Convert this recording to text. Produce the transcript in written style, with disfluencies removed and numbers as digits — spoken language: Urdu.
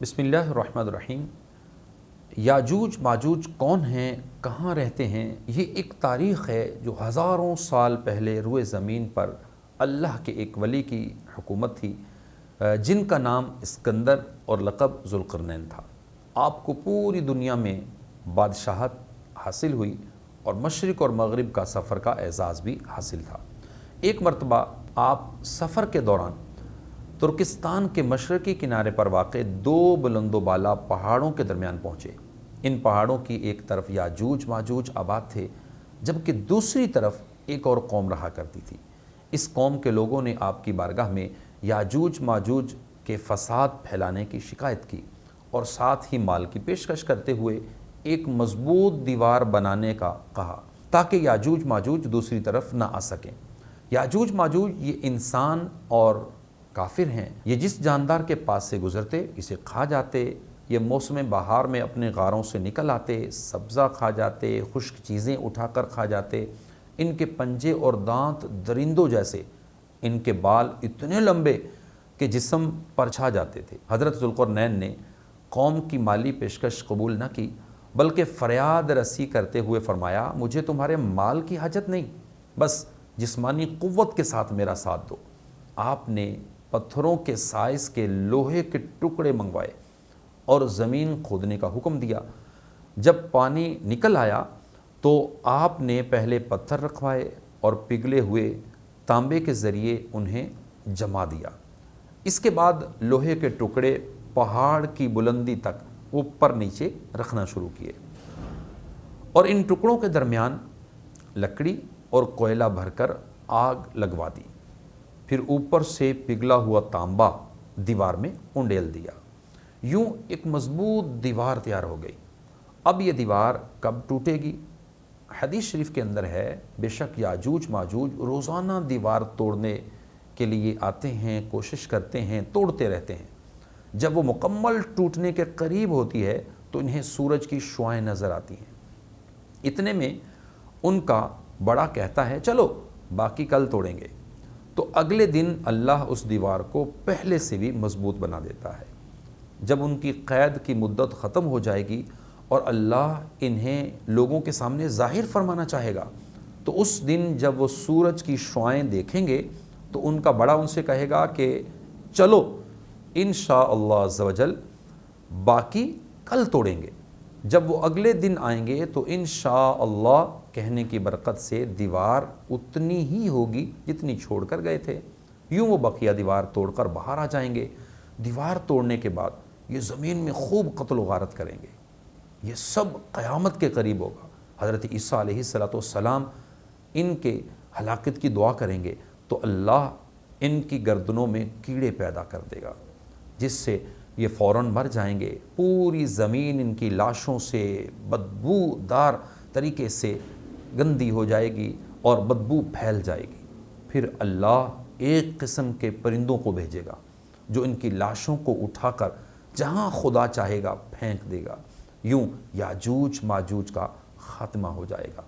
بسم اللہ الرحمن الرحیم۔ یاجوج ماجوج کون ہیں، کہاں رہتے ہیں؟ یہ ایک تاریخ ہے جو ہزاروں سال پہلے روئے زمین پر اللہ کے ایک ولی کی حکومت تھی جن کا نام اسکندر اور لقب ذوالقرنین تھا۔ آپ کو پوری دنیا میں بادشاہت حاصل ہوئی اور مشرق اور مغرب کا سفر کا اعزاز بھی حاصل تھا۔ ایک مرتبہ آپ سفر کے دوران ترکستان کے مشرقی کنارے پر واقع دو بلند و بالا پہاڑوں کے درمیان پہنچے۔ ان پہاڑوں کی ایک طرف یاجوج ماجوج آباد تھے، جبکہ دوسری طرف ایک اور قوم رہا کرتی تھی۔ اس قوم کے لوگوں نے آپ کی بارگاہ میں یاجوج ماجوج کے فساد پھیلانے کی شکایت کی اور ساتھ ہی مال کی پیشکش کرتے ہوئے ایک مضبوط دیوار بنانے کا کہا تاکہ یاجوج ماجوج دوسری طرف نہ آ سکیں۔ یاجوج ماجوج یہ انسان اور کافر ہیں، یہ جس جاندار کے پاس سے گزرتے اسے کھا جاتے، یہ موسم بہار میں اپنے غاروں سے نکل آتے، سبزہ کھا جاتے، خشک چیزیں اٹھا کر کھا جاتے، ان کے پنجے اور دانت درندوں جیسے، ان کے بال اتنے لمبے کہ جسم پر چھا جاتے تھے۔ حضرت ذوالقرنین نے قوم کی مالی پیشکش قبول نہ کی، بلکہ فریاد رسی کرتے ہوئے فرمایا، مجھے تمہارے مال کی حاجت نہیں، بس جسمانی قوت کے ساتھ میرا ساتھ دو۔ آپ نے پتھروں کے سائز کے لوہے کے ٹکڑے منگوائے اور زمین کھودنے کا حکم دیا۔ جب پانی نکل آیا تو آپ نے پہلے پتھر رکھوائے اور پگھلے ہوئے تانبے کے ذریعے انہیں جما دیا۔ اس کے بعد لوہے کے ٹکڑے پہاڑ کی بلندی تک اوپر نیچے رکھنا شروع کیے اور ان ٹکڑوں کے درمیان لکڑی اور کوئلہ بھر کر آگ لگوا دی، پھر اوپر سے پگھلا ہوا تانبا دیوار میں انڈیل دیا۔ یوں ایک مضبوط دیوار تیار ہو گئی۔ اب یہ دیوار کب ٹوٹے گی؟ حدیث شریف کے اندر ہے، بے شک یاجوج ماجوج روزانہ دیوار توڑنے کے لیے آتے ہیں، کوشش کرتے ہیں، توڑتے رہتے ہیں۔ جب وہ مکمل ٹوٹنے کے قریب ہوتی ہے تو انہیں سورج کی شعاعیں نظر آتی ہیں۔ اتنے میں ان کا بڑا کہتا ہے، چلو باقی کل توڑیں گے۔ تو اگلے دن اللہ اس دیوار کو پہلے سے بھی مضبوط بنا دیتا ہے۔ جب ان کی قید کی مدت ختم ہو جائے گی اور اللہ انہیں لوگوں کے سامنے ظاہر فرمانا چاہے گا تو اس دن جب وہ سورج کی شعاعیں دیکھیں گے تو ان کا بڑا ان سے کہے گا کہ چلو انشاءاللہ عز و جل باقی کل توڑیں گے۔ جب وہ اگلے دن آئیں گے تو انشاءاللہ کہنے کی برکت سے دیوار اتنی ہی ہوگی جتنی چھوڑ کر گئے تھے۔ یوں وہ بقیہ دیوار توڑ کر باہر آ جائیں گے۔ دیوار توڑنے کے بعد یہ زمین میں خوب قتل و غارت کریں گے۔ یہ سب قیامت کے قریب ہوگا۔ حضرت عیسیٰ علیہ السلام ان کے ہلاکت کی دعا کریں گے تو اللہ ان کی گردنوں میں کیڑے پیدا کر دے گا، جس سے یہ فوراً مر جائیں گے۔ پوری زمین ان کی لاشوں سے بدبودار طریقے سے گندی ہو جائے گی اور بدبو پھیل جائے گی۔ پھر اللہ ایک قسم کے پرندوں کو بھیجے گا جو ان کی لاشوں کو اٹھا کر جہاں خدا چاہے گا پھینک دے گا۔ یوں یاجوج ماجوج کا خاتمہ ہو جائے گا۔